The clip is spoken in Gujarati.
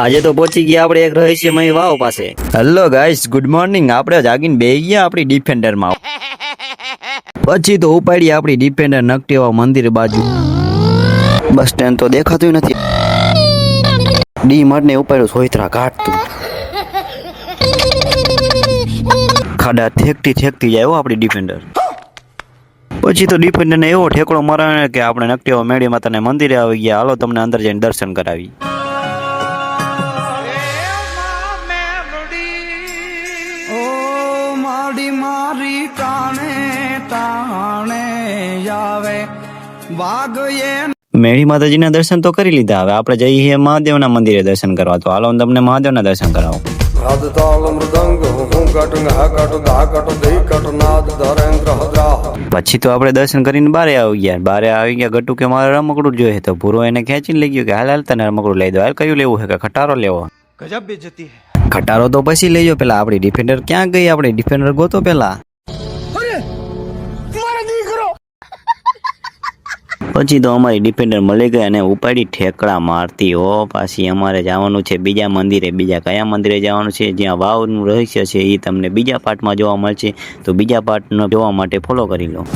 આજે તો પહોંચી ગયા આપણે એક રહસ્યમય વાવ પાસે. Hello guys, good morning. આપણે જાગીને બેહી ગયા આપણી ડિફેન્ડરમાં. પછી તો ઉપાડી આપણી ડિફેન્ડર નકટેવા મંદિર બાજુ. બસ સ્ટેન્ડ તો દેખાતું નથી. ડી માર્ટ ને ઉપાડ્યું સોયત્રા ઘાટતું. ખાડા ઠેકતી જાય આપણી ડિફેન્ડર. પછી તો ડિફેન્ડર ને એવો ઠેકડો મારાવે કે આપણે નકટેવા મેળી માતાને મંદિરે આવી ગયા. હાલો તમને અંદર જઈને દર્શન કરાવી. મારી કાણે તાણે આવે વાગયે. મેળી માતાજીના દર્શન તો કરી લીધા. હવે આપણે જઈએ મહાદેવના મંદિરે દર્શન કરવા. તો હાલો તમને મહાદેવના દર્શન કરાવો. પછી તો આપણે દર્શન કરીને બારે આવી ગયા. ગટુ કે મારે રમકડું જોઈએ. તો ભૂરો એને ખેંચીને લઈ ગયો કે હાલ તને રમકડું લઈ દો. હાલ કયું લેવું છે કે ખટારો લેવો? ગજબ બેજતી હે. ખટારો તો પછી લઈ જાઓ. પેલા આપણી ડિફેન્ડર ક્યાં ગઈ? આપણી ડિફેન્ડર ગોતો પેલા. પછી તો અમારી ડિફેન્ડર મળી ગઈ અને ઉપાડી ઠેકડા મારતી હો. પાછી અમારે જવાનું છે બીજા મંદિરે. બીજા કયા મંદિરે જવાનું છે? જ્યાં વાવનું રહસ્ય છે એ તમને બીજા પાર્ટમાં જોવા મળશે. તો બીજા પાર્ટને જોવા માટે ફોલો કરી લો.